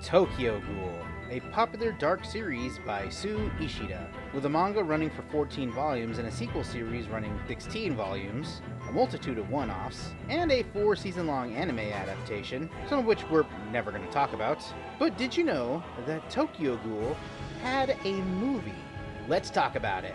Tokyo Ghoul, a popular dark series by Sue Ishida, with a manga running for 14 volumes and a sequel series running 16 volumes, a multitude of one-offs, and a 4-season-long anime adaptation, some of which we're never going to talk about. But did you know that Tokyo Ghoul had a movie? Let's talk about it.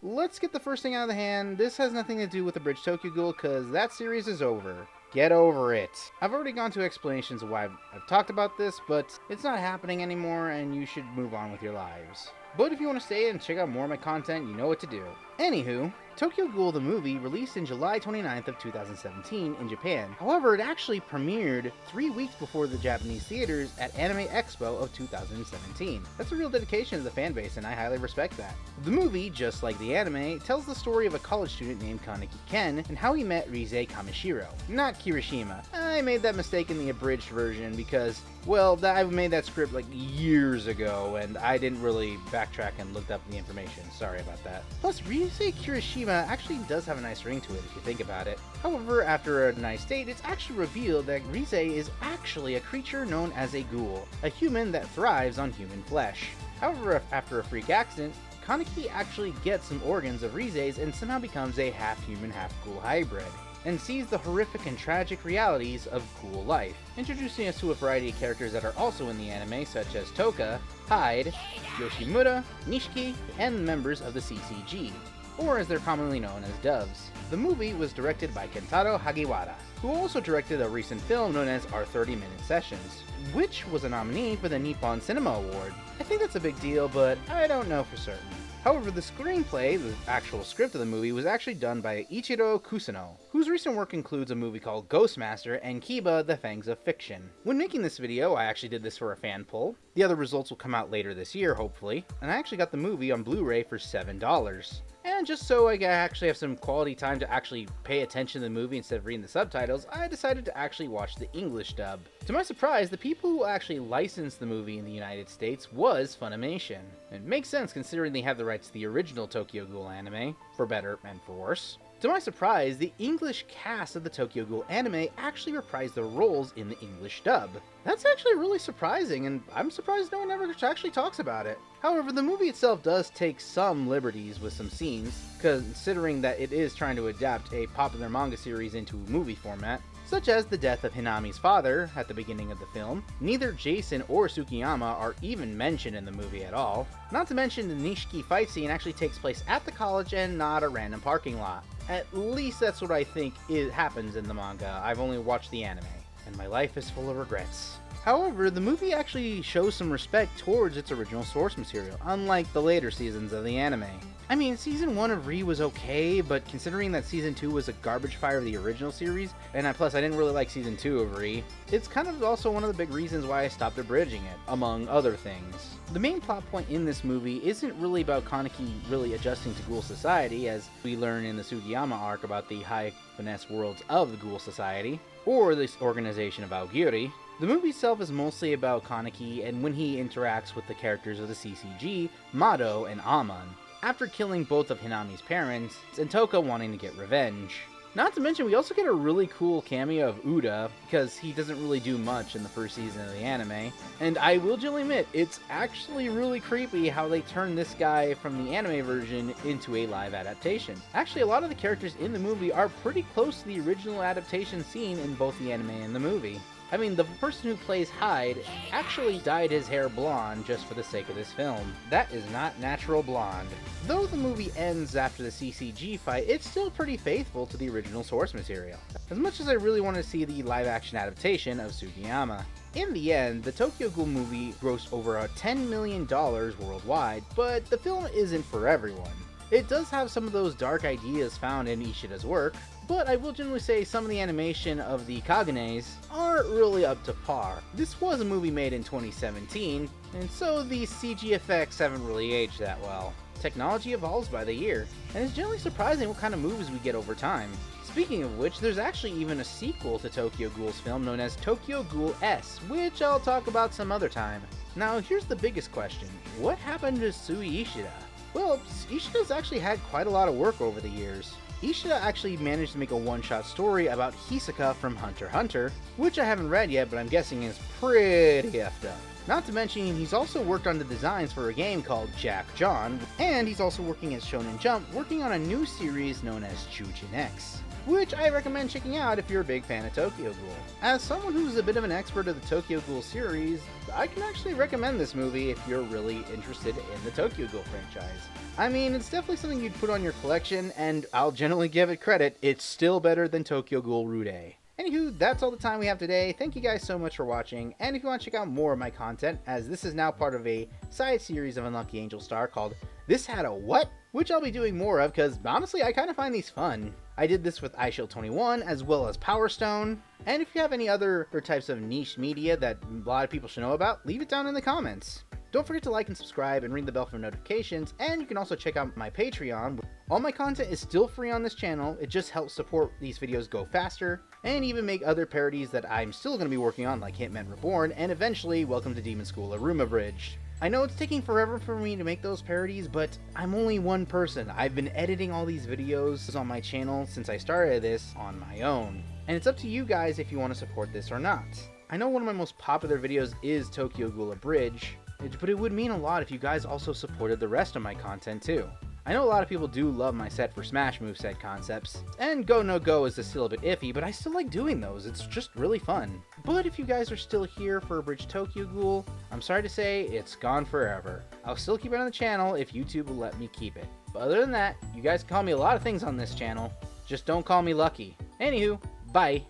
Let's get the first thing out of the hand. This has nothing to do with the Bridge Tokyo Ghoul, because that series is over. Get over it. I've already gone to explanations of why I've talked about this, but it's not happening anymore and you should move on with your lives. But if you want to stay and check out more of my content, you know what to do. Anywho, Tokyo Ghoul the movie released in July 29th of 2017 in Japan. However, it actually premiered 3 weeks before the Japanese theaters at Anime Expo of 2017. That's a real dedication to the fanbase, and I highly respect that. The movie, just like the anime, tells the story of a college student named Kaneki Ken and how he met Rise Kamishiro, not Kirishima. I made that mistake in the abridged version because, well, I made that script like years ago and I didn't really backtrack and look up the information. Sorry about that. Plus, Rise Kirishima actually does have a nice ring to it if you think about it. However, after a nice date, it's actually revealed that Rise is actually a creature known as a ghoul, a human that thrives on human flesh. However, after a freak accident, Kaneki actually gets some organs of Rise's and somehow becomes a half-human, half-ghoul hybrid, and sees the horrific and tragic realities of ghoul life, introducing us to a variety of characters that are also in the anime, such as Toka, Hyde, Yoshimura, Nishiki, and members of the CCG, or as they're commonly known as Doves. The movie was directed by Kentaro Hagiwara, who also directed a recent film known as Our 30-Minute Sessions, which was a nominee for the Nippon Cinema Award. I think that's a big deal, but I don't know for certain. However, the screenplay, the actual script of the movie, was actually done by Ichiro Kusano, whose recent work includes a movie called Ghostmaster and Kiba, The Fangs of Fiction. When making this video, I actually did this for a fan poll. The other results will come out later this year, hopefully, and I actually got the movie on Blu-ray for $7. And just so I actually have some quality time to actually pay attention to the movie instead of reading the subtitles, I decided to actually watch the English dub. To my surprise, the people who actually licensed the movie in the United States was Funimation. It makes sense considering they have the rights to the original Tokyo Ghoul anime, for better and for worse. To my surprise, the English cast of the Tokyo Ghoul anime actually reprised their roles in the English dub. That's actually really surprising, and I'm surprised no one ever actually talks about it. However, the movie itself does take some liberties with some scenes, considering that it is trying to adapt a popular manga series into a movie format, such as the death of Hinami's father at the beginning of the film. Neither Jason or Tsukiyama are even mentioned in the movie at all. Not to mention the Nishiki fight scene actually takes place at the college and not a random parking lot. At least that's what I think happens in the manga. I've only watched the anime, and my life is full of regrets. However, the movie actually shows some respect towards its original source material, unlike the later seasons of the anime. I mean, Season 1 of Re was okay, but considering that Season 2 was a garbage fire of the original series, and plus I didn't really like Season 2 of Re, it's kind of also one of the big reasons why I stopped abridging it, among other things. The main plot point in this movie isn't really about Kaneki really adjusting to Ghoul Society, as we learn in the Sugiyama arc about the high finesse worlds of the Ghoul Society, or this organization of Aogiri. The movie itself is mostly about Kaneki and when he interacts with the characters of the CCG, Mado and Amon, after killing both of Hinami's parents, and Toka wanting to get revenge. Not to mention, we also get a really cool cameo of Uda, because he doesn't really do much in the first season of the anime, and I will generally admit, it's actually really creepy how they turned this guy from the anime version into a live adaptation. Actually, a lot of the characters in the movie are pretty close to the original adaptation seen in both the anime and the movie. I mean, the person who plays Hyde actually dyed his hair blonde just for the sake of this film. That is not natural blonde. Though the movie ends after the CCG fight, it's still pretty faithful to the original source material, as much as I really want to see the live-action adaptation of Sugiyama. In the end, the Tokyo Ghoul movie grossed over $10 million worldwide, but the film isn't for everyone. It does have some of those dark ideas found in Ishida's work, but I will generally say some of the animation of the Kaganes aren't really up to par. This was a movie made in 2017, and so the CG effects haven't really aged that well. technology evolves by the year, and it's generally surprising what kind of movies we get over time. Speaking of which, there's actually even a sequel to Tokyo Ghoul's film known as Tokyo Ghoul S, which I'll talk about some other time. Now, here's the biggest question. What happened to Sui Ishida? Well, Ishida's actually had quite a lot of work over the years. Ishida actually managed to make a one-shot story about Hisoka from Hunter x Hunter, which I haven't read yet, but I'm guessing is pretty effed up. Not to mention, he's also worked on the designs for a game called Jack John, and he's also working at Shonen Jump, working on a new series known as Chujin X, which I recommend checking out if you're a big fan of Tokyo Ghoul. As someone who's a bit of an expert of the Tokyo Ghoul series, I can actually recommend this movie if you're really interested in the Tokyo Ghoul franchise. I mean, it's definitely something you'd put on your collection, and I'll generally give it credit, it's still better than Tokyo Ghoul Rude. Anywho, that's all the time we have today. Thank you guys so much for watching, and if you want to check out more of my content, as this is now part of a side series of Unlucky AngelStar called This Had a What? Which I'll be doing more of, because honestly, I kind of find these fun. I did this with iShield 21, as well as Power Stone, and if you have any other types of niche media that a lot of people should know about, leave it down in the comments. Don't forget to like and subscribe and ring the bell for notifications, and you can also check out my Patreon. All my content is still free on this channel, it just helps support these videos go faster, and even make other parodies that I'm still going to be working on, like Hitman Reborn, and eventually Welcome to Demon School Aruma Bridge. I know it's taking forever for me to make those parodies, but I'm only one person. I've been editing all these videos on my channel since I started this on my own, and it's up to you guys if you want to support this or not. I know one of my most popular videos is Tokyo Ghoul Bridge, but it would mean a lot if you guys also supported the rest of my content too. I know a lot of people do love my set for Smash moveset concepts, and Go No Go is still a bit iffy, but I still like doing those, it's just really fun. But if you guys are still here for Bridge Tokyo Ghoul, I'm sorry to say, it's gone forever. I'll still keep it on the channel if YouTube will let me keep it. But other than that, you guys can call me a lot of things on this channel, just don't call me Lucky. Anywho, bye!